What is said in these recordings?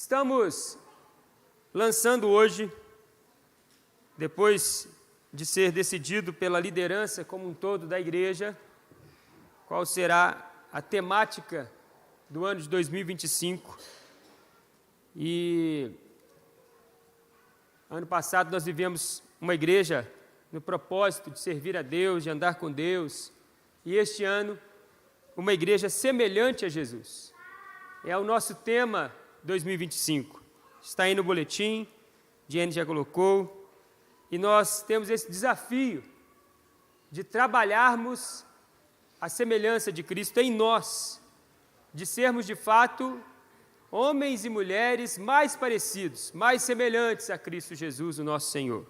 Estamos lançando hoje, depois de ser decidido pela liderança como um todo da igreja, qual será a temática do ano de 2025. E ano passado nós vivemos uma igreja no propósito de servir a Deus, de andar com Deus, e este ano uma igreja semelhante a Jesus. É o nosso tema 2025. Está aí no boletim, Diane já colocou, e nós temos esse desafio de trabalharmos a semelhança de Cristo em nós, de sermos de fato homens e mulheres mais parecidos, mais semelhantes a Cristo Jesus, o nosso Senhor.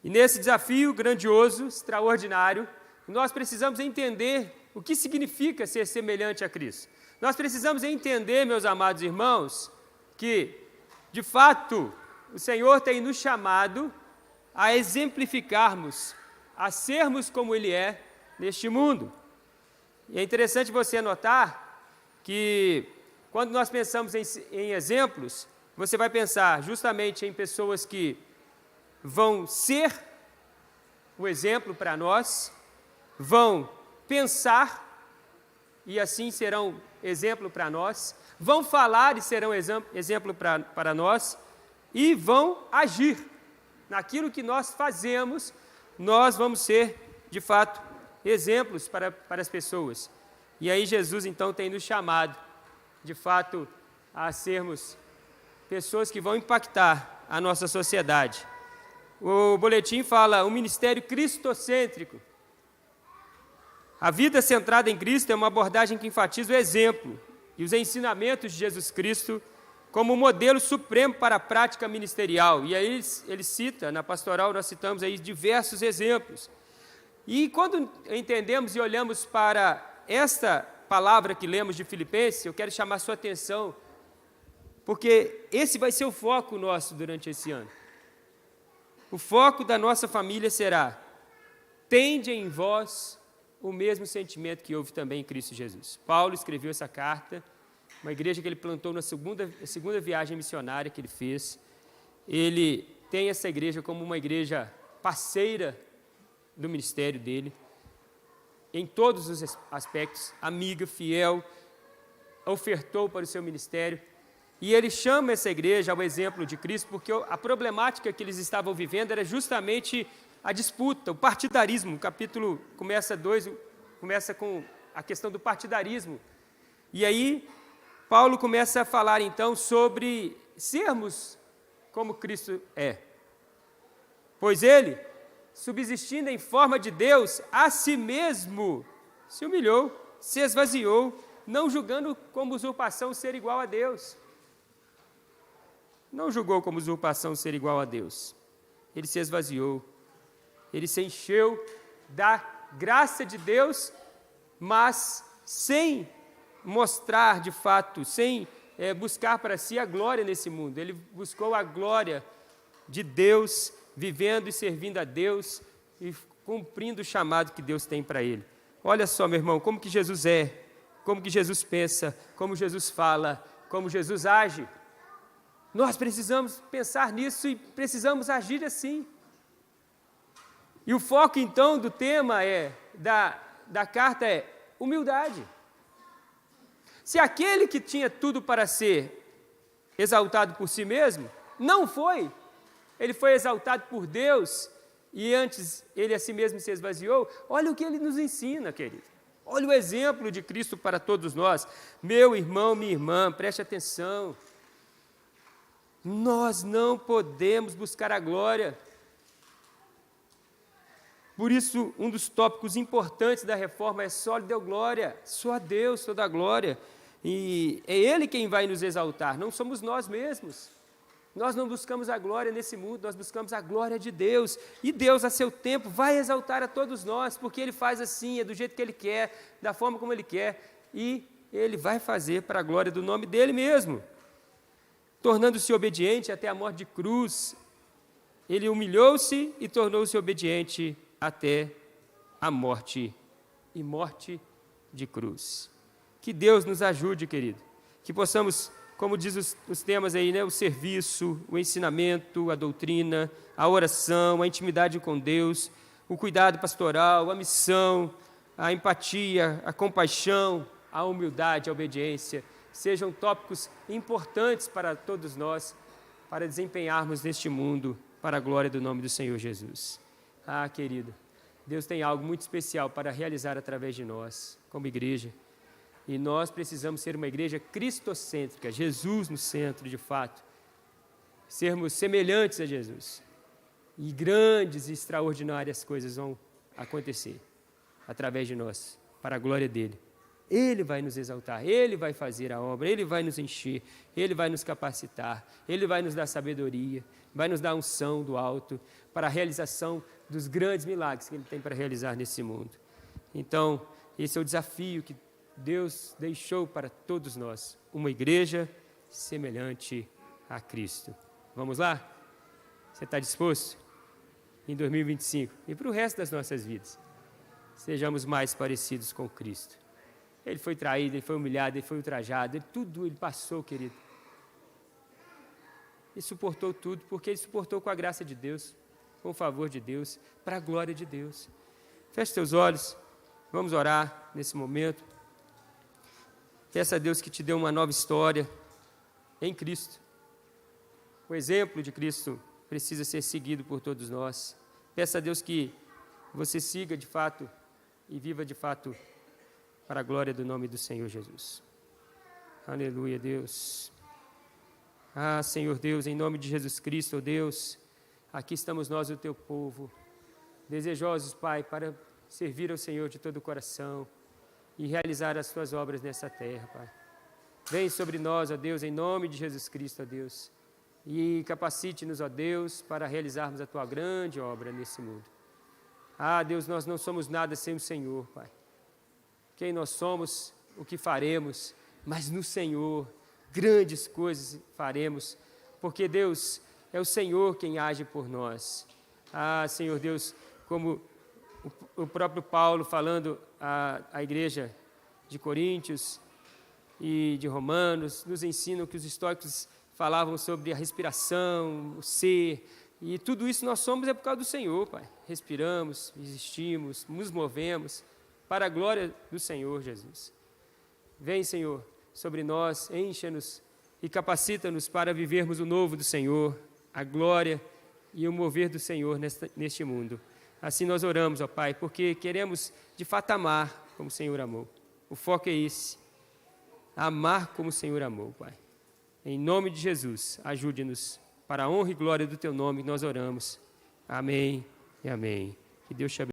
E nesse desafio grandioso, extraordinário, nós precisamos entender o que significa ser semelhante a Cristo. Nós precisamos entender, meus amados irmãos, que, de fato, o Senhor tem nos chamado a exemplificarmos, a sermos como Ele é neste mundo. E é interessante você notar que, quando nós pensamos em exemplos, você vai pensar justamente em pessoas que vão ser o exemplo para nós, vão pensar e assim serão exemplo para nós, vão falar e serão exemplo para nós, e vão agir. Naquilo que nós fazemos, nós vamos ser, de fato, exemplos para as pessoas. E aí Jesus, então, tem nos chamado, de fato, a sermos pessoas que vão impactar a nossa sociedade. O boletim fala um ministério cristocêntrico. A vida centrada em Cristo é uma abordagem que enfatiza o exemplo e os ensinamentos de Jesus Cristo como modelo supremo para a prática ministerial. E aí ele cita, na pastoral nós citamos aí diversos exemplos. E quando entendemos e olhamos para esta palavra que lemos de Filipenses, eu quero chamar a sua atenção, porque esse vai ser o foco nosso durante esse ano. O foco da nossa família será: tende em vós o mesmo sentimento que houve também em Cristo Jesus. Paulo escreveu essa carta, uma igreja que ele plantou na segunda viagem missionária que ele fez. Ele tem essa igreja como uma igreja parceira do ministério dele, em todos os aspectos, amiga, fiel, ofertou para o seu ministério. E ele chama essa igreja ao exemplo de Cristo, porque a problemática que eles estavam vivendo era justamente a disputa, o partidarismo. O capítulo começa com a questão do partidarismo. E aí, Paulo começa a falar, então, sobre sermos como Cristo é. Pois ele, subsistindo em forma de Deus, a si mesmo se humilhou, se esvaziou, não julgando como usurpação ser igual a Deus. Não julgou como usurpação ser igual a Deus. Ele se esvaziou. Ele se encheu da graça de Deus, mas sem mostrar de fato, sem buscar para si a glória nesse mundo. Ele buscou a glória de Deus, vivendo e servindo a Deus e cumprindo o chamado que Deus tem para ele. Olha só, meu irmão, como que Jesus é, como que Jesus pensa, como Jesus fala, como Jesus age. Nós precisamos pensar nisso e precisamos agir assim. E o foco, então, do tema da carta é humildade. Se aquele que tinha tudo para ser exaltado por si mesmo, não foi, ele foi exaltado por Deus, e antes ele a si mesmo se esvaziou, olha o que ele nos ensina, querido. Olha o exemplo de Cristo para todos nós. Meu irmão, minha irmã, preste atenção. Nós não podemos buscar a glória. Por isso, um dos tópicos importantes da reforma é só deu glória, só a Deus toda a glória. E é Ele quem vai nos exaltar, não somos nós mesmos. Nós não buscamos a glória nesse mundo, nós buscamos a glória de Deus. E Deus, a seu tempo, vai exaltar a todos nós, porque Ele faz assim, é do jeito que Ele quer, da forma como Ele quer. E Ele vai fazer para a glória do nome dEle mesmo. Tornando-se obediente até a morte de cruz, Ele humilhou-se e tornou-se obediente até a morte, e morte de cruz. Que Deus nos ajude, querido, que possamos como diz os temas aí, né? O serviço, o ensinamento, a doutrina, a oração, a intimidade com Deus, o cuidado pastoral, a missão, a empatia, a compaixão, a humildade, a obediência, sejam tópicos importantes para todos nós, para desempenharmos neste mundo, para a glória do nome do Senhor Jesus. Ah, querido, Deus tem algo muito especial para realizar através de nós, como igreja. E nós precisamos ser uma igreja cristocêntrica, Jesus no centro, de fato. Sermos semelhantes a Jesus. E grandes e extraordinárias coisas vão acontecer através de nós, para a glória dele. Ele vai nos exaltar, Ele vai fazer a obra, Ele vai nos encher, Ele vai nos capacitar, Ele vai nos dar sabedoria, vai nos dar unção do alto para a realização dos grandes milagres que Ele tem para realizar nesse mundo. Então, esse é o desafio que Deus deixou para todos nós, uma igreja semelhante a Cristo. Vamos lá? Você está disposto? Em 2025 e para o resto das nossas vidas, sejamos mais parecidos com Cristo. Ele foi traído, ele foi humilhado, ele foi ultrajado, tudo ele passou, querido. Ele suportou tudo, porque ele suportou com a graça de Deus, com o favor de Deus, para a glória de Deus. Feche seus olhos, vamos orar nesse momento. Peça a Deus que te dê uma nova história em Cristo. O exemplo de Cristo precisa ser seguido por todos nós. Peça a Deus que você siga de fato e viva de fato para a glória do nome do Senhor Jesus. Aleluia, Deus. Ah, Senhor Deus, em nome de Jesus Cristo, oh Deus, aqui estamos nós, o teu povo, desejosos, Pai, para servir ao Senhor de todo o coração e realizar as tuas obras nessa terra, Pai. Vem sobre nós, ó Deus, em nome de Jesus Cristo, ó Deus, e capacite-nos, ó Deus, para realizarmos a tua grande obra nesse mundo. Ah, Deus, nós não somos nada sem o Senhor, Pai. Quem nós somos, o que faremos, mas no Senhor, grandes coisas faremos, porque Deus, é o Senhor quem age por nós. Ah, Senhor Deus, como o próprio Paulo falando à igreja de Coríntios e de Romanos, nos ensinam que os estoicos falavam sobre a respiração, o ser, e tudo isso nós somos é por causa do Senhor, Pai. Respiramos, existimos, nos movemos, para a glória do Senhor Jesus. Vem, Senhor, sobre nós, encha-nos e capacita-nos para vivermos o novo do Senhor, a glória e o mover do Senhor neste mundo. Assim nós oramos, ó Pai, porque queremos de fato amar como o Senhor amou. O foco é esse, amar como o Senhor amou, Pai. Em nome de Jesus, ajude-nos para a honra e glória do Teu nome, nós oramos. Amém e amém. Que Deus te abençoe.